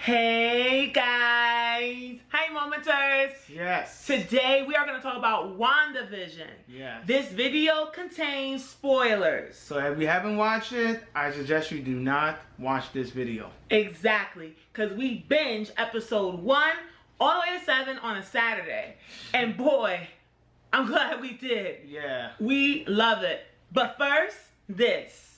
Hey guys! Hi Momenters! Yes. Today we are going to talk about WandaVision. Yes. This video contains spoilers. So if you haven't watched it, I suggest you do not watch this video. Exactly. Because we binge episode 1 all the way to 7 on a Saturday. And boy, I'm glad we did. Yeah. We love it. But first, this.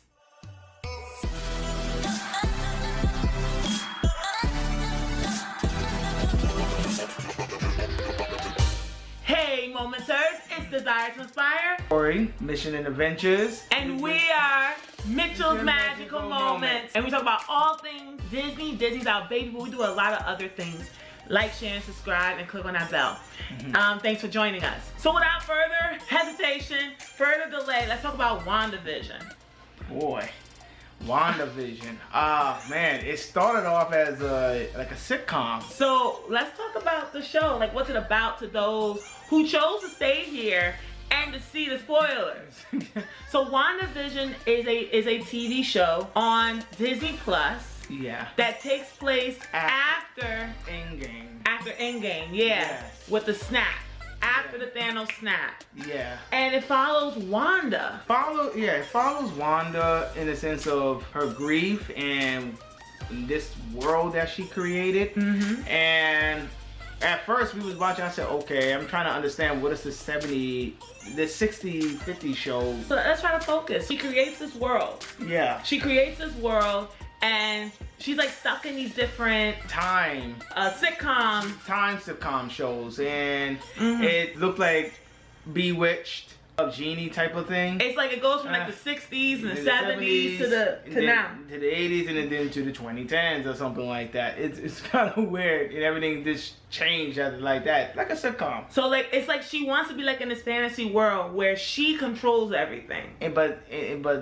Hey Momenters, it's Desire to Inspire. Story, Mission and Adventures. And we are Mitchell's Magical Moments. And we talk about all things Disney. Disney's our baby, but we do a lot of other things. Like, share, and subscribe, and click on that bell. Thanks for joining us. So without further hesitation, further delay, let's talk about WandaVision. Boy, WandaVision. Man, it started off as like a sitcom. So let's talk about the show. Like, what's it about to those who chose to stay here and to see the spoilers? So WandaVision is a TV show on Disney Plus. Yeah. That takes place after Endgame. After Endgame, yeah. Yes. With the snap. After the Thanos snap. Yeah. And it follows Wanda. It follows Wanda in the sense of her grief and this world that she created. And at first we was watching, I said, okay, I'm trying to understand what is the 60-50 show. So let's try to focus. She creates this world. Yeah. She creates this world and she's like stuck in these different sitcom shows, and it looked like Bewitched, a genie type of thing. It's like it goes from like the 60s and the 70s to now. To the 80s and then to the 2010s or something like that. It's kind of weird, and everything just changed like that, like a sitcom. So like it's like she wants to be like in this fantasy world where she controls everything. But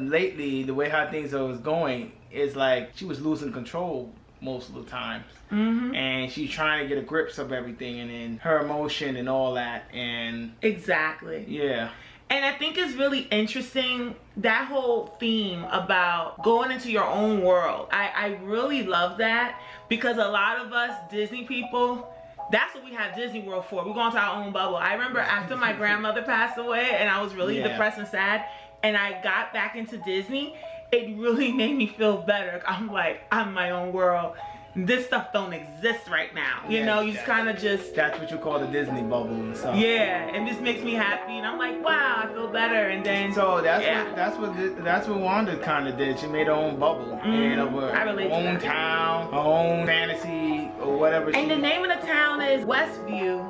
lately, the way how things was going is like she was losing control most of the time. And she's trying to get a grips of everything, and then her emotion and all that. And exactly. Yeah. And I think it's really interesting, that whole theme about going into your own world. I really love that, because a lot of us Disney people, that's what we have Disney World for. We're going to our own bubble. I remember after my grandmother passed away and I was really depressed and sad, and I got back into Disney, it really made me feel better. I'm like, I'm in my own world. This stuff don't exist right now. You know, you kind of just... That's what you call the Disney bubble and stuff. Yeah, and this makes me happy. And I'm like, wow, I feel better. And then... So that's what Wanda kind of did. She made her own bubble. And of her own town, her own fantasy, or whatever. And the name of the town is Westview,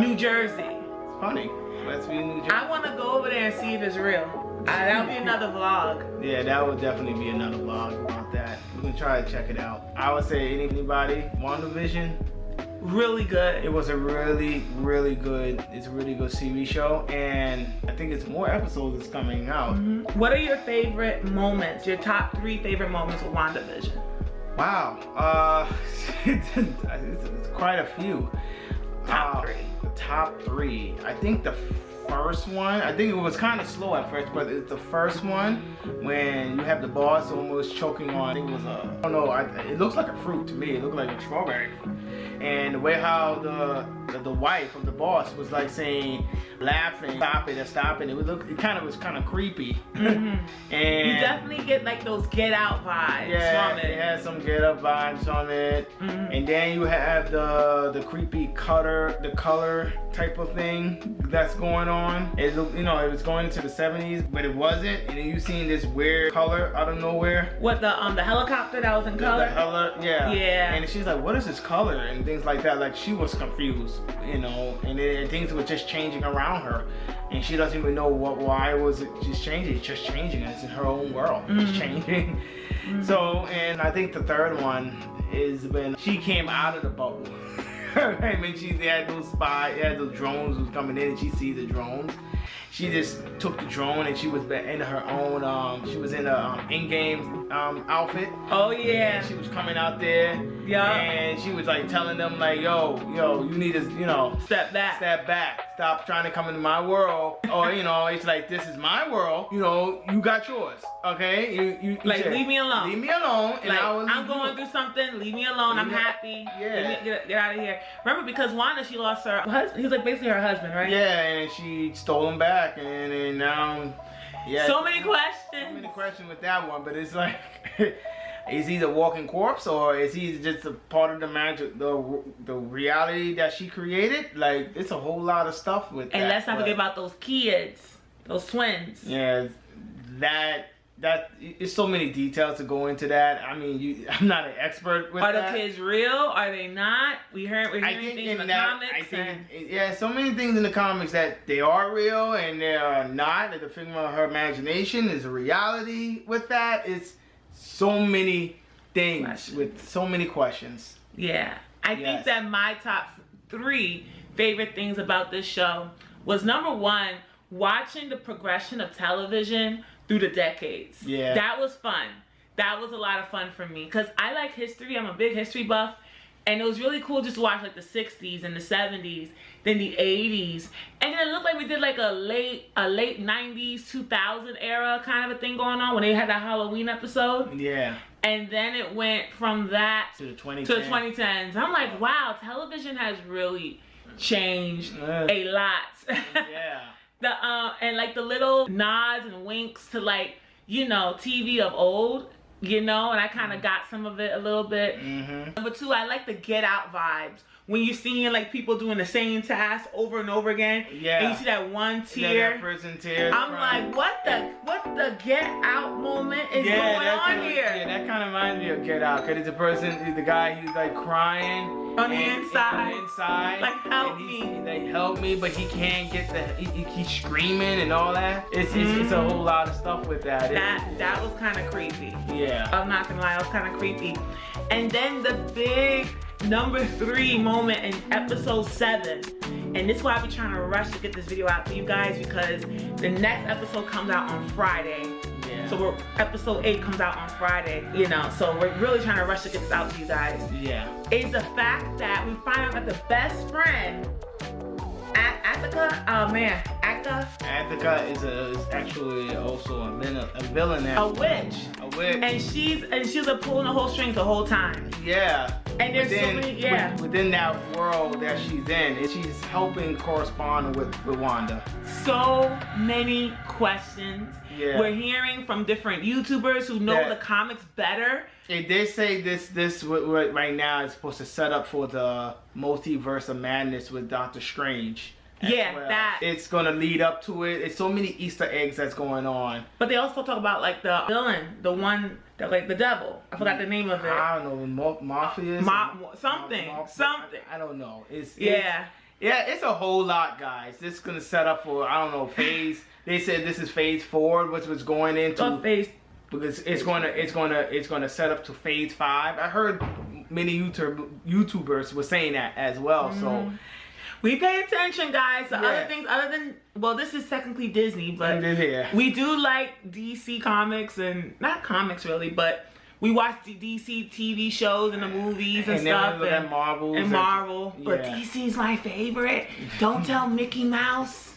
New Jersey. It's funny. Westview, New Jersey. I want to go over there and see if it's real. That would be another vlog. Yeah, that would definitely be another vlog about that. We can try to check it out. I would say anybody, WandaVision, really good. It was a really good, it's a really good TV show, and I think it's more episodes that's coming out. What are your favorite moments, your top 3 favorite moments of WandaVision? Wow, it's quite a few. Top 3. The top 3. I think the first one, I think it was kind of slow at first, but it's the first one when you have the boss almost choking on, I think it was I don't know, it looks like a fruit to me. It looked like a strawberry. And the way how the wife of the boss was like saying, laughing, stop it, it kind of was creepy. And you definitely get like those Get Out vibes from it. It had some Get Out vibes on it. And then you have the creepy the color type of thing that's going on. It looked, it was going into the 70s, but it wasn't. And then you seen this weird color out of nowhere. What, the helicopter that was in color? Yeah. And she's like, what is this color? And things like that. Like, she was confused, and then things were just changing around her, and she doesn't even know why was it just changing. It's just changing. It's in her own world. It's changing. So, and I think the third one is when she came out of the bubble. I mean, they had those drones was coming in, and she sees the drones, she just took the drone and she was in her own, she was in a in-game outfit. Oh yeah. And she was coming out there. Yeah. And she was like telling them like, yo, you need to, you know, step back. Stop trying to come into my world. Or, you know, it's like, this is my world. You know, you got yours. Okay? You like, leave me alone. Leave me alone. And like, I will leave I'm going through something. Leave me alone. I'm happy. Yeah. Get out of here. Remember, because Wanda, she lost her husband. He was like basically her husband, right? Yeah, and she stole him back. And now, yeah. So many questions. So many questions with that one. But it's like, is he the walking corpse, or is he just a part of the magic, the reality that she created? Like, it's a whole lot of stuff with that. And let's not forget about those kids, those twins. Yeah, that it's so many details to go into that. I mean, I'm not an expert with that. Are the kids real? Are they not? We're hearing things in the comics. I think, yeah, so many things in the comics that they are real and they are not. That the figment of her imagination is a reality with that. It's so many things with so many questions. Yeah. I think that my top 3 favorite things about this show was, number 1, watching the progression of television through the decades. Yeah. That was fun. That was a lot of fun for me because I like history. I'm a big history buff. And it was really cool just to watch like the 60s and the 70s, then the 80s. And then it looked like we did like a late 90s, 2000 era kind of a thing going on when they had that Halloween episode. Yeah. And then it went from that to the 2010s. I'm like, wow, television has really changed a lot. Yeah. And like the little nods and winks to, like, you know, TV of old, you know, and I kind of got some of it a little bit. Number 2, I like the Get Out vibes. When you're seeing like people doing the same task over and over again, and you see that one tear, that prison tear. I'm like, what the Get Out moment is going on here? Yeah, that kind of reminds me of Get Out, cause it's a person, the guy, he's like crying on the inside, like help me, like help me, but he can't get he's screaming and all that. It's a whole lot of stuff with that. That was kind of creepy. Yeah, I'm not gonna lie, it was kind of creepy. And then the big number 3 moment in episode 7, and this is why I've been trying to rush to get this video out to you guys, because the next episode comes out on Friday. Yeah. So episode 8 comes out on Friday, you know, so we're really trying to rush to get this out to you guys. Yeah. Is the fact that we find out that the best friend, Attica, Attica is actually also a villain. A witch. And she's pulling the whole strings the whole time. Yeah. And there's so many, within that world that she's in, she's helping correspond with Wanda. So many questions. Yeah. We're hearing from different YouTubers who know the comics better. They say this right now is supposed to set up for the multiverse of madness with Doctor Strange. Yeah, well. that. It's gonna lead up to it. It's so many Easter eggs that's going on. But they also talk about like the villain, the one that like the devil. I forgot the name of it. I don't know, Morpheus. Something. I don't know. It's a whole lot, guys. This is gonna set up for, I don't know, phase. They said this is phase 4, which was going into phase. Because it's gonna set up to phase 5. I heard many YouTubers were saying that as well. So. We pay attention, guys, to other things other than, well, this is technically Disney, but we do like DC comics, and not comics really, but we watch the DC TV shows and the movies and stuff. And Marvel. But DC's my favorite. Don't tell Mickey Mouse.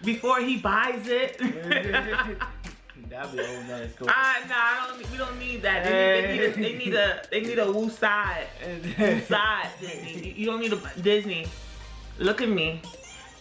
Before he buys it. That'd be a whole nother story. We don't need that. They need a woo side. Woo side, Disney. You don't need a Disney. Look at me.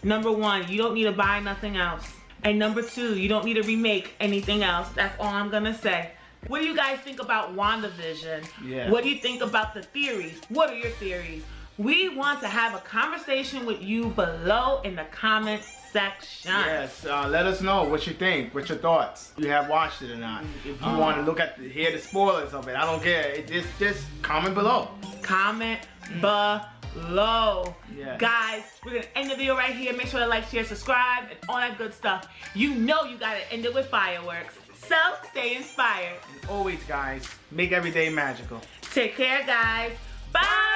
Number 1, you don't need to buy nothing else. And number 2, you don't need to remake anything else. That's all I'm gonna say. What do you guys think about WandaVision? Yeah. What do you think about the theories? What are your theories? We want to have a conversation with you below in the comments section. Yes, let us know what you think, what your thoughts. You have watched it or not. If you want to hear the spoilers of it, I don't care. Just comment below. Comment below. Yes. Guys, we're gonna end the video right here. Make sure to like, share, subscribe, and all that good stuff. You know you gotta end it with fireworks. So stay inspired. And always, guys, make every day magical. Take care, guys. Bye.